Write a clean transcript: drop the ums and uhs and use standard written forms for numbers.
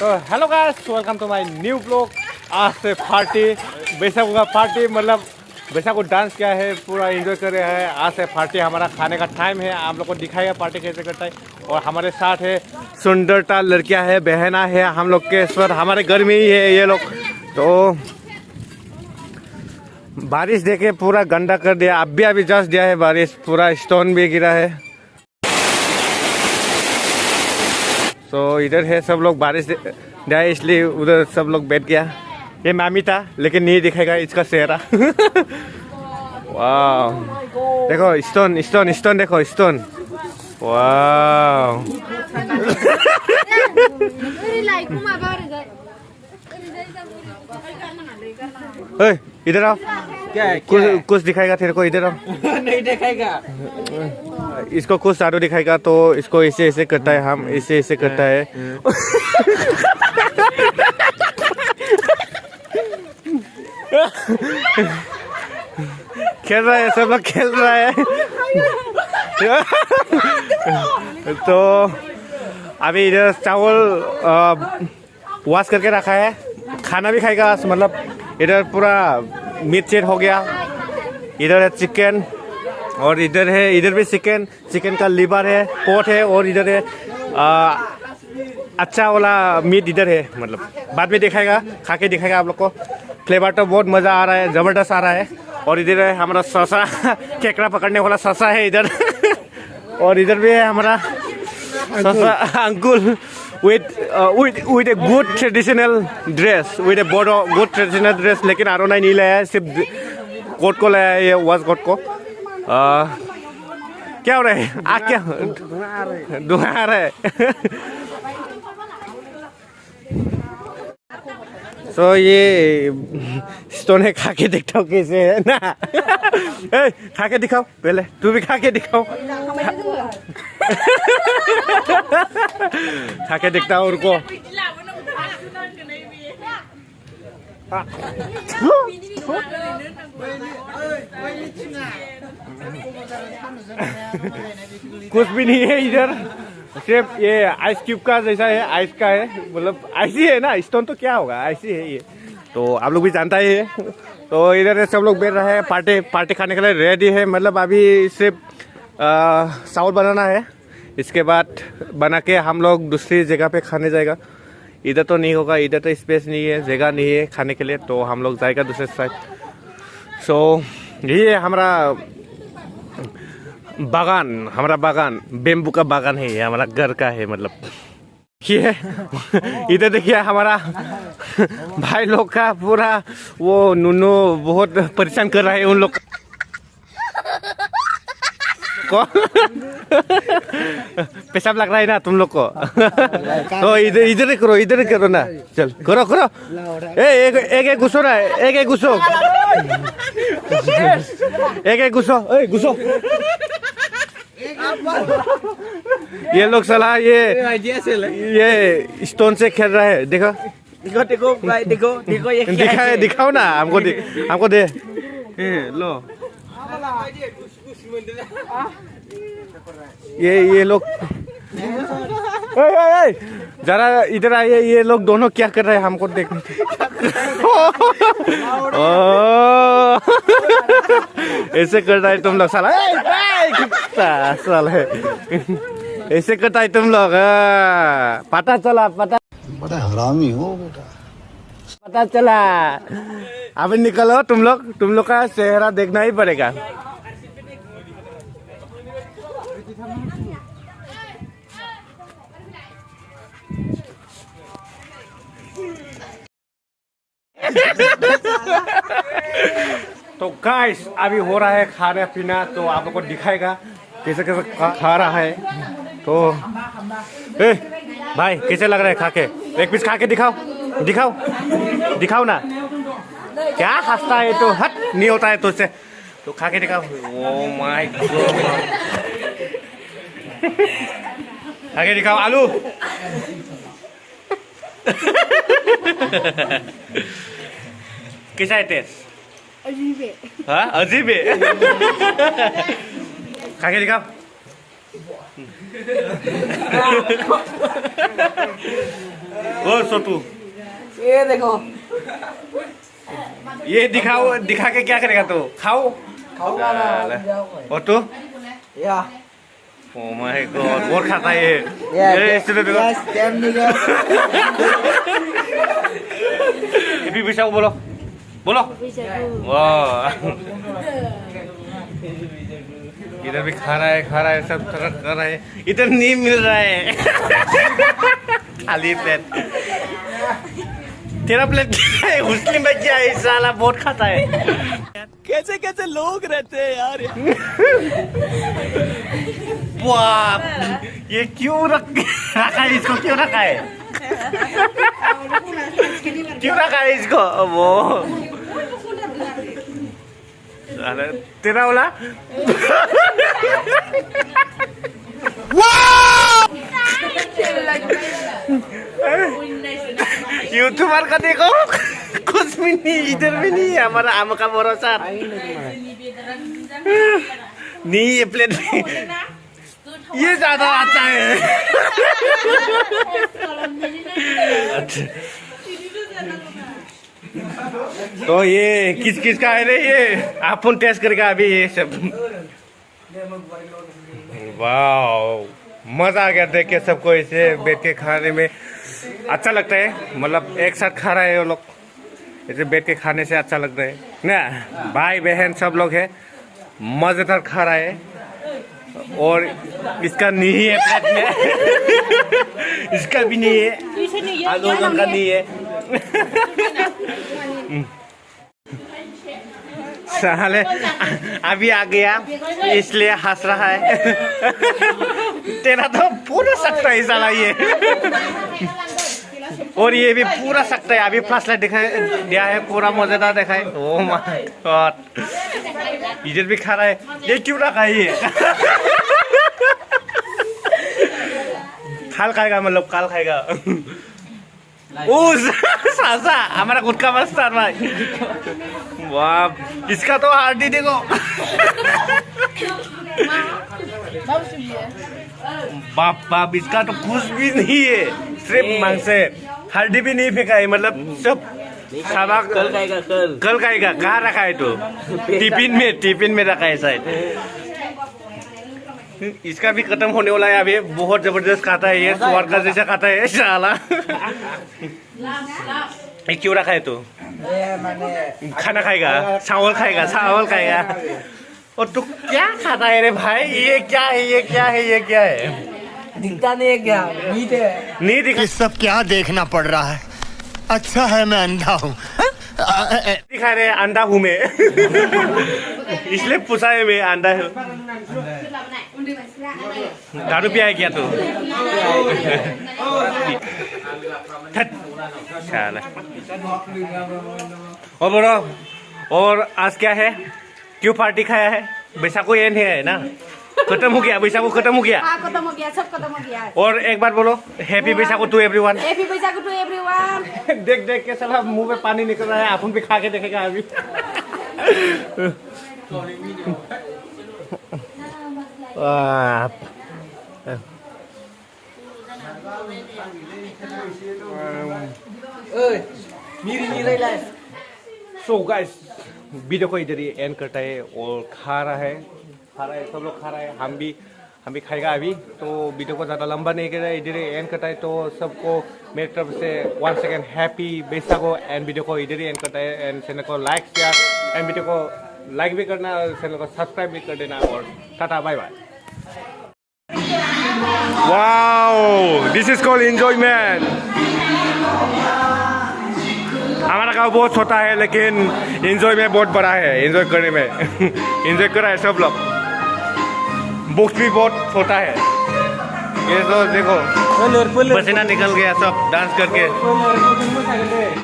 तो hello guys, welcome to my new blog. आज से पार्टी, बैसाखी का पार्टी, मतलब बैसाखी को डांस किया है, पूरा एंजॉय कर रहे हैं। आज से पार्टी, हमारा खाने का टाइम है। आप लोग को दिखाएगा पार्टी कैसे करता है। और हमारे साथ है सुंदरता लड़कियां है, बहना है, हम लोग के सर हमारे घर में ही है ये लोग। तो बारिश देके पूरा गंदा कर दिया। अभी जस्ट दिया है बारिश, पूरा स्टोन भी गिरा है। तो इधर है सब लोग, बारिश दिया इसलिए उधर सब लोग बैठ गया। ये मामी था लेकिन नहीं दिखेगा इसका चेहरा। वाह, देखो स्टोन स्टोन स्टोन, देखो स्टोन। वाह, इधर आओ। क्या है? कुछ दिखाएगा तेरे को, इधर आओ। नहीं दिखाएगा, इसको कुछ सारू दिखाएगा। तो इसको ऐसे ऐसे करता है, हम ऐसे ऐसे करता है। खेल रहा है, सब लोग खेल रहा है। तो अभी इधर चावल वॉश करके रखा है, खाना भी खाएगा। मतलब इधर पूरा मीट चेट हो गया। इधर है चिकन, और इधर है, इधर भी चिकन, चिकन का लीवर है, पोट है, और इधर है अच्छा वाला मीट इधर है। मतलब बाद में दिखाएगा, खा के दिखाएगा आप लोग को। फ्लेवर तो बहुत मज़ा आ रहा है, ज़बरदस्त आ रहा है। और इधर है हमारा ससा, केकड़ा पकड़ने वाला ससा है इधर। और इधर भी है हमारा ससा Ankul with a good traditional dress, with a good traditional dress। लेकिन आरोनाई नहीं लाया है, सिर्फ कोट को लाया है, ये वाज कोट को। क्या हो रहा है? आग क्या धुआं आ रहा है। तो ये स्टोन है, खा के दिखाओ कैसे है ना। खा के दिखाओ पहले, तू भी खा के दिखाओ। खा के दिखता हूँ उनको। कुछ भी नहीं है इधर, सिर्फ ये आइस क्यूब का जैसा है, आइस का है। मतलब आइस ही है ना, स्टोन तो क्या होगा, आइस ही है ये। तो आप लोग भी जानता ही है। तो इधर सब लोग बैठ रहे हैं, पार्टी खाने के लिए रेडी है। मतलब अभी सिर्फ चावल बनाना है, इसके बाद बना के हम लोग दूसरी जगह पे खाने जाएगा। इधर तो नहीं होगा, इधर तो स्पेस नहीं है, जगह नहीं है खाने के लिए। तो हम लोग जाएगा दूसरे साइड। सो ये हमारा बागान, हमारा बागान बेम्बू का बागान है, ये हमारा घर का है। मतलब ये इधर देखिए हमारा भाई लोग का पूरा वो नूनू बहुत परेशान कर रहा है उन लोग को। पेशाब लग रहा है ना तुम लोग को। तो इधर करो, इधर करो ना, चल करो करो। एक घुसो ना, एक घुसो, एक घुसो, घुसो। ये लोग सलाह ये स्टोन से खेल रहा है। देखो देखो देखो भाई, देखो देखो ये दिखाओ ना हमको, हमको दे लो। ये लोग जरा इधर आइए, ये लोग दोनों क्या कर रहे हैं हमको देखने। ऐसे कर रहा है तुम लोग, साला साला है। ऐसे करता है तुम लोग, पता चला? पता, बड़ा हरामी हो बेटा। पता चला? अभी निकलो तुम लोग का चेहरा देखना ही पड़ेगा। तो गाइस अभी हो रहा है खाना पीना, तो आप लोग को दिखाएगा कैसे कैसे खा रहा है। तो भाई कैसे लग रहा है खा के? एक पीस खा के दिखाओ, दिखाओ दिखाओ ना। क्या हंसता है? तो हट नहीं होता है तुझसे, तो खा के दिखाओ। ओ माय गॉड, खा के दिखाओ आलू। कैसा है टेस्ट? अजीब है। हाँ अजीब है। खा के दिखाओ। ओ सोटू ये देखो ये दिखा के क्या करेगा तू खाओ खाऊंगा ना और तू या ओ माय गॉड बहुत खाता है ये इसलिए देखो यस दैम निगा हैप्पी बिशाओ बोलो बोलो वाह इधर भी खा रहा है सब तरह कर रहा है इधर नहीं मिल रहा है खाली प्लेट तेरा प्लेट क्या है मुस्लिम बच्चा है साला बहुत खाता है कैसे कैसे लोग रहते हैं यार वाह ये क्यों रखा है इसको क्यों रखा है क्यों रखा है इसको वो साला तेरा वाला यूट्यूबर का देखो कुछ भी नहीं इधर भी नहीं है हमारा आम का भरोसा नहीं ये प्लेट ये ज्यादा अच्छा है अच्छा तो ये किस का है रे ये आप टेस्ट करेगा अभी ये सब वाह मजा आ गया देख के सबको इसे बैठ के खाने में अच्छा लगता है मतलब एक साथ खा रहे हैं वो लोग ऐसे बैठ के खाने से अच्छा लगता है ना भाई बहन सब लोग है मजेदार खा रहा है और इसका नहीं है प्लेट में इसका भी नहीं है दोनों का नहीं है साले अभी आ गया इसलिए हंस रहा है तेरा तो पूरा सकता है साला ये और ये भी पूरा सकता है अभी फ्लैश लाइट दिया है पूरा मजेदार देखा है ओह माय गॉड इधर भी खा रहा है ये क्यों रखा है ये काल खाएगा मतलब काल खाएगा सासा हमारा खुद का मस्तान भाई वाह इसका तो हार्डी देखो बाप बाप इसका तो कुछ भी नहीं है सिर्फ मांस है हड्डी भी नहीं फेंका है मतलब सब खाना कल खाएगा कहाँ रखा है तो टिफिन में रखा है शायद इसका भी खत्म होने वाला है अभी बहुत जबरदस्त खाता है ये स्वाद का जैसा खाता है साला ये क्यों रखा है तो खाना खाएगा चावल खाएगा और तू क्या खाता है रे भाई ये क्या है दिखता नहीं है क्या मीट है नहीं दिखा ये सब क्या देखना पड़ रहा है अच्छा है मैं अंधा हूँ दिखा रहे अंडा हूँ मैं इसलिए पूछा है मैं अंडा है दारू पिया है क्या तू और बोलो और आज क्या है क्यों पार्टी खाया है बैसाखो एंड है ना खत्म हो गया बैसाखो खत्म हो गया खत्म हो गया सब खत्म हो गया और एक बार बोलो happy Baisakhi to everyone happy Baisakhi to everyone देख के साला मुंह में पानी निकल रहा है अपन भी खा के देखेगा अभी सो गाइस वीडियो को इधर ही एंड करता है और खा रहा है सब लोग खा रहा है हम भी खाएगा अभी तो वीडियो को ज़्यादा लंबा नहीं कर रहा है इधर ही एंड करता है तो सबको मेरी तरफ से 1 सेकेंड हैप्पी बैसाखो एंड वीडियो को इधर ही एंड करता है एंड चैनल को लाइक शेयर एंड वीडियो को लाइक भी करना और चैनल को सब्सक्राइब भी कर देना और tata bye bye wow this is called enjoyment हमारा गाँव बहुत छोटा है लेकिन एंजॉय में बहुत बड़ा है एंजॉय करने में एंजॉय कर रहा है सब लोग बुक्स भी बहुत छोटा है ये तो देखो पसीना निकल गया सब डांस करके